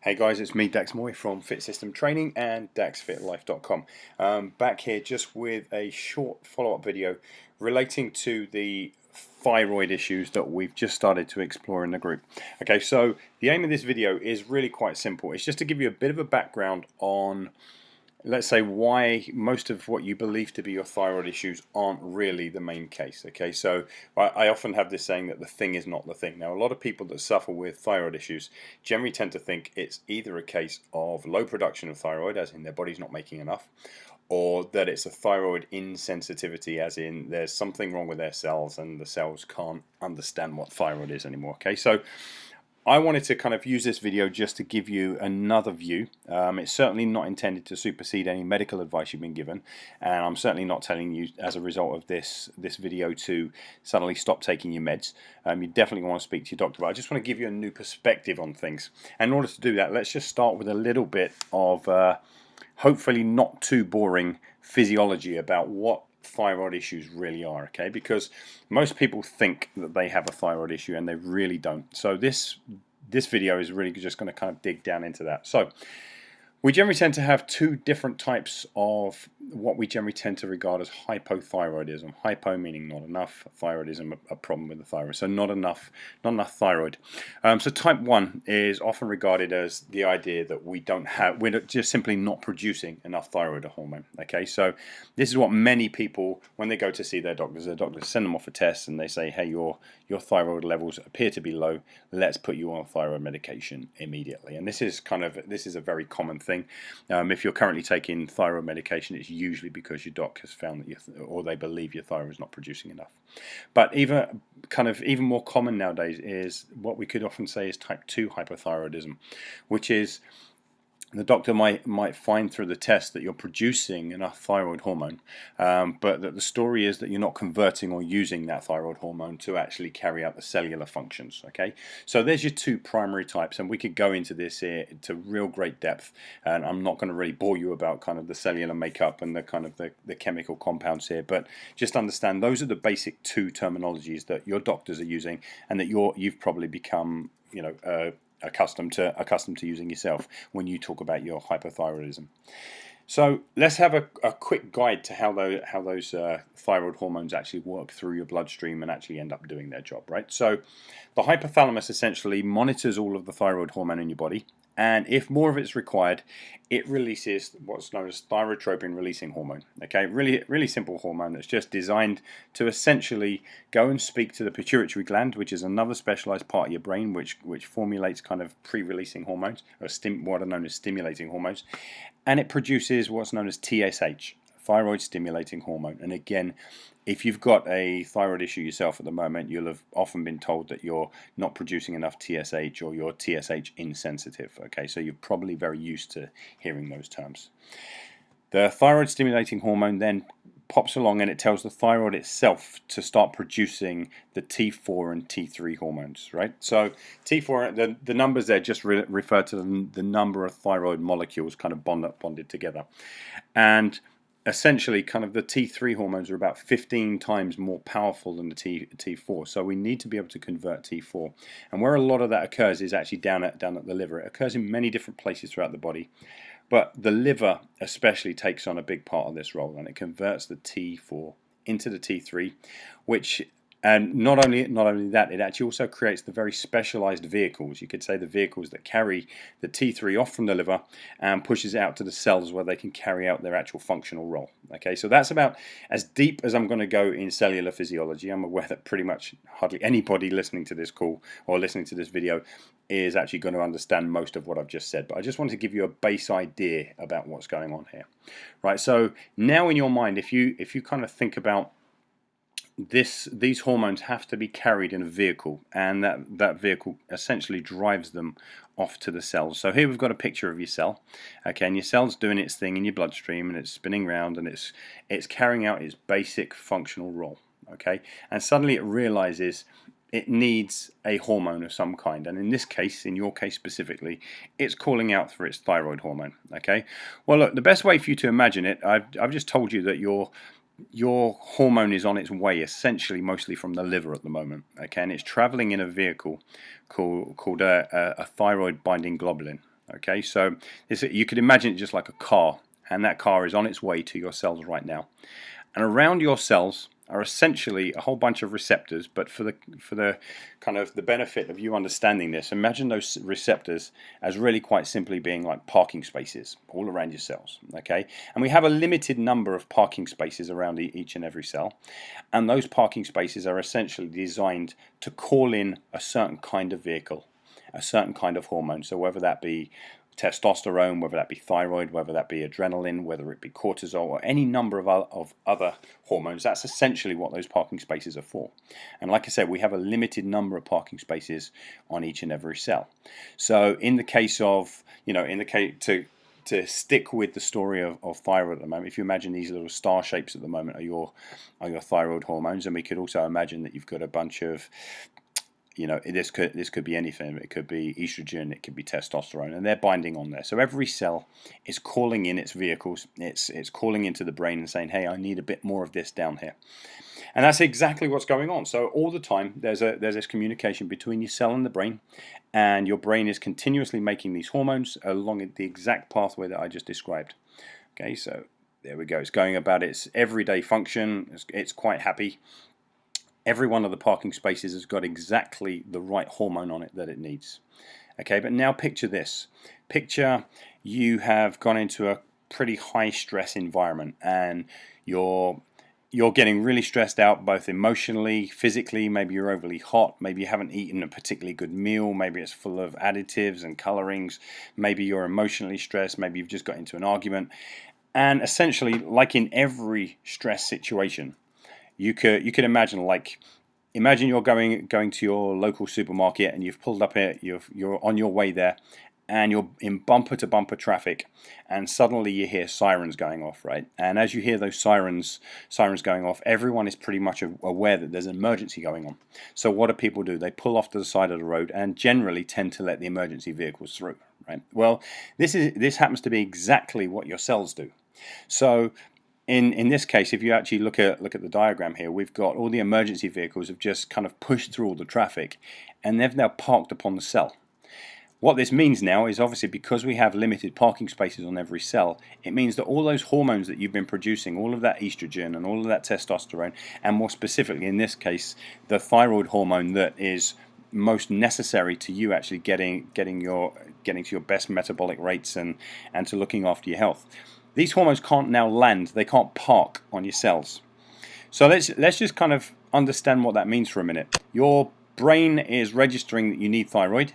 Hey guys, it's me Dax Moy from Fit System Training and DaxFITLife.com. Back here just with a short follow-up video relating to the thyroid issues that we've just started to explore in the group. Okay, so the aim of this video is really quite simple. It's just to give you a bit of a background on, let's say, why most of what you believe to be your thyroid issues aren't really the main case. Okay, so I often have this saying that the thing is not the thing. Now, a lot of people that suffer with thyroid issues generally tend to think it's either a case of low production of thyroid, as in their body's not making enough, or that it's a thyroid insensitivity, as in there's something wrong with their cells and the cells can't understand what thyroid is anymore. Okay, so I wanted to kind of use this video just to give you another view. It's certainly not intended to supersede any medical advice you've been given, and I'm certainly not telling you as a result of this video to suddenly stop taking your meds. You definitely want to speak to your doctor, but I just want to give you a new perspective on things. And in order to do that, let's just start with a little bit of hopefully not too boring physiology about what thyroid issues really are, okay? Because most people think that they have a thyroid issue and they really don't. So this video is really just going to kind of dig down into that. So we generally tend to have two different types of what we generally tend to regard as hypothyroidism. Hypo meaning not enough, thyroidism a problem with the thyroid. So not enough thyroid. So type 1 is often regarded as the idea that we're just simply not producing enough thyroid hormone. Okay, so this is what many people, when they go to see their doctors send them off for tests and they say, hey, your thyroid levels appear to be low. Let's put you on thyroid medication immediately. And this is a very common thing. If you're currently taking thyroid medication, it's usually because your doc has found that or they believe your thyroid is not producing enough. But even more common nowadays is what we could often say is type 2 hypothyroidism, which is the doctor might find through the test that you're producing enough thyroid hormone, but that the story is that you're not converting or using that thyroid hormone to actually carry out the cellular functions. Okay, so there's your two primary types, and we could go into this here to real great depth, and I'm not going to really bore you about kind of the cellular makeup and the kind of the chemical compounds here, but just understand those are the basic two terminologies that your doctors are using and that you've probably become, accustomed to using yourself when you talk about your hypothyroidism. So let's have a quick guide to how those thyroid hormones actually work through your bloodstream and actually end up doing their job, right? So the hypothalamus essentially monitors all of the thyroid hormone in your body, and if more of it's required, it releases what's known as thyrotropin releasing hormone. Okay, really simple hormone that's just designed to essentially go and speak to the pituitary gland, which is another specialized part of your brain which formulates kind of pre-releasing hormones, or what are known as stimulating hormones, and it produces what's known as TSH, thyroid-stimulating hormone. And again, if you've got a thyroid issue yourself at the moment, you'll have often been told that you're not producing enough TSH or you're TSH insensitive. Okay, so you're probably very used to hearing those terms. The thyroid-stimulating hormone then pops along and it tells the thyroid itself to start producing the T4 and T3 hormones, right? So T4, the numbers there just refer to the number of thyroid molecules kind of bonded together. And essentially, kind of the T3 hormones are about 15 times more powerful than the T4. So we need to be able to convert T4. And where a lot of that occurs is actually down at the liver. It occurs in many different places throughout the body. But the liver especially takes on a big part of this role, and it converts the T4 into the T3, and not only that, it actually also creates the very specialized vehicles. You could say the vehicles that carry the T3 off from the liver and pushes it out to the cells where they can carry out their actual functional role. Okay, so that's about as deep as I'm going to go in cellular physiology. I'm aware that pretty much hardly anybody listening to this call or listening to this video is actually going to understand most of what I've just said, but I just wanted to give you a base idea about what's going on here. Right, so now in your mind, if you kind of think about these hormones have to be carried in a vehicle, and that vehicle essentially drives them off to the cells. So here we've got a picture of your cell, okay, and your cell's doing its thing in your bloodstream, and it's spinning around, and it's carrying out its basic functional role, okay, and suddenly it realizes it needs a hormone of some kind, and in this case, in your case specifically, it's calling out for its thyroid hormone. Okay, well, look, the best way for you to imagine it, I've just told you that your hormone is on its way, essentially mostly from the liver at the moment, okay, and it's traveling in a vehicle called a thyroid binding globulin, Okay, so you could imagine it just like a car, and that car is on its way to your cells right now. And around your cells are essentially a whole bunch of receptors, but for the kind of the benefit of you understanding this, imagine those receptors as really quite simply being like parking spaces all around your cells. Okay, and we have a limited number of parking spaces around each and every cell, and those parking spaces are essentially designed to call in a certain kind of vehicle, a certain kind of hormone. So whether that be testosterone, whether that be thyroid, whether that be adrenaline, whether it be cortisol, or any number of other hormones, that's essentially what those parking spaces are for. And like I said, we have a limited number of parking spaces on each and every cell. So in the case of, to stick with the story of thyroid at the moment, if you imagine these little star shapes at the moment are your thyroid hormones, and we could also imagine that you've got a bunch of, this could be anything. It could be estrogen, it could be testosterone, and they're binding on there. So every cell is calling in its vehicles. It's calling into the brain and saying, "Hey, I need a bit more of this down here," and that's exactly what's going on. So all the time, there's this communication between your cell and the brain, and your brain is continuously making these hormones along the exact pathway that I just described. Okay, so there we go. It's going about its everyday function. It's quite happy. Every one of the parking spaces has got exactly the right hormone on it that it needs. Okay, but now picture this. Picture you have gone into a pretty high stress environment, and you're getting really stressed out, both emotionally, physically. Maybe you're overly hot, maybe you haven't eaten a particularly good meal, maybe it's full of additives and colorings, maybe you're emotionally stressed, maybe you've just got into an argument. And essentially, like in every stress situation, you could imagine, imagine you're going to your local supermarket, and you've pulled up here, you're on your way there, and you're in bumper to bumper traffic, and suddenly you hear sirens going off, right? And as you hear those sirens going off, everyone is pretty much aware that there's an emergency going on. So what do people do? They pull off to the side of the road and generally tend to let the emergency vehicles through, right? Well, this happens to be exactly what your cells do. So in this case, if you actually look at the diagram here, we've got all the emergency vehicles have just kind of pushed through all the traffic, and they've now parked upon the cell. What this means now is, obviously, because we have limited parking spaces on every cell, it means that all those hormones that you've been producing, all of that estrogen and all of that testosterone, and more specifically in this case, the thyroid hormone that is most necessary to you actually getting to your best metabolic rates and to looking after your health. These hormones can't now land, they can't park on your cells. So let's just kind of understand what that means for a minute. Your brain is registering that you need thyroid.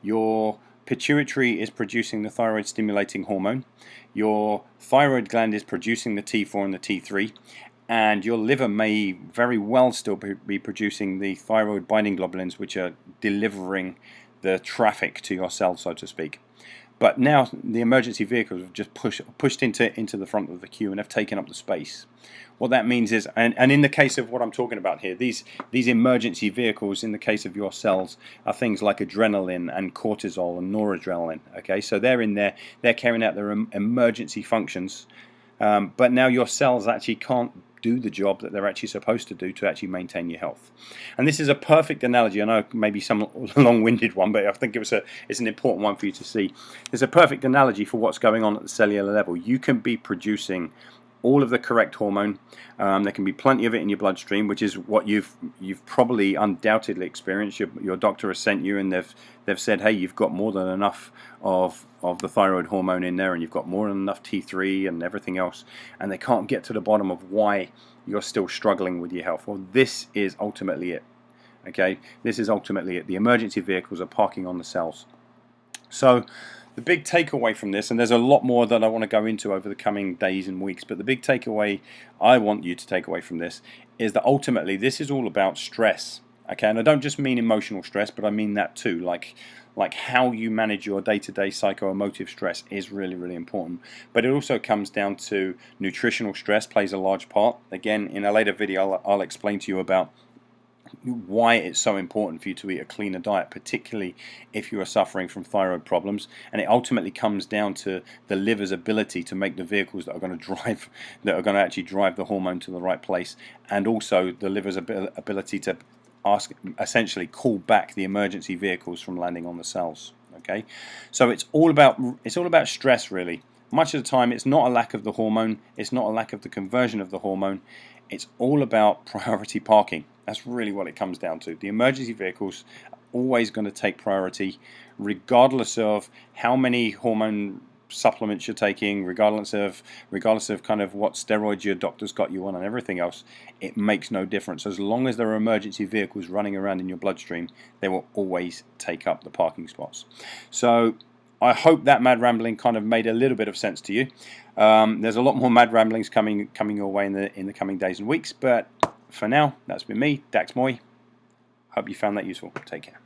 Your pituitary is producing the thyroid-stimulating hormone. Your thyroid gland is producing the T4 and the T3. And your liver may very well still be producing the thyroid binding globulins, which are delivering the traffic to your cell, so to speak. But now the emergency vehicles have just pushed into the front of the queue and have taken up the space. What that means is, and in the case of what I'm talking about here, these emergency vehicles, in the case of your cells, are things like adrenaline and cortisol and noradrenaline. Okay, so they're in there, they're carrying out their emergency functions. But now your cells actually can't do the job that they're actually supposed to do to actually maintain your health. And this is a perfect analogy. I know maybe some long-winded one, but I think it's an important one for you to see. It's a perfect analogy for what's going on at the cellular level. You can be producing all of the correct hormone. There can be plenty of it in your bloodstream, which is what you've probably undoubtedly experienced. Your doctor has sent you, and they've said, hey, you've got more than enough of the thyroid hormone in there, and you've got more than enough T3 and everything else, and they can't get to the bottom of why you're still struggling with your health. Well, this is ultimately it. Okay, this is ultimately it. The emergency vehicles are parking on the cells. So the big takeaway from this, and there's a lot more that I want to go into over the coming days and weeks, but the big takeaway I want you to take away from this is that ultimately this is all about stress. Okay, and I don't just mean emotional stress, but I mean that too. Like how you manage your day-to-day psycho-emotive stress is really, really important. But it also comes down to nutritional stress plays a large part. Again, in a later video, I'll explain to you about why it's so important for you to eat a cleaner diet, particularly if you are suffering from thyroid problems. And it ultimately comes down to the liver's ability to make the vehicles that are going to actually drive the hormone to the right place, and also the liver's ability to essentially call back the emergency vehicles from landing on the cells. Okay, so it's all about stress, really. Much of the time, it's not a lack of the hormone, it's not a lack of the conversion of the hormone, it's all about priority parking. That's really what it comes down to. The emergency vehicles are always going to take priority, regardless of how many hormone supplements you're taking, regardless of kind of what steroids your doctor's got you on and everything else. It makes no difference. As long as there are emergency vehicles running around in your bloodstream, they will always take up the parking spots. So I hope that mad rambling kind of made a little bit of sense to you. There's a lot more mad ramblings coming your way in the coming days and weeks, but for now, that's been me, Dax Moy. Hope you found that useful. Take care.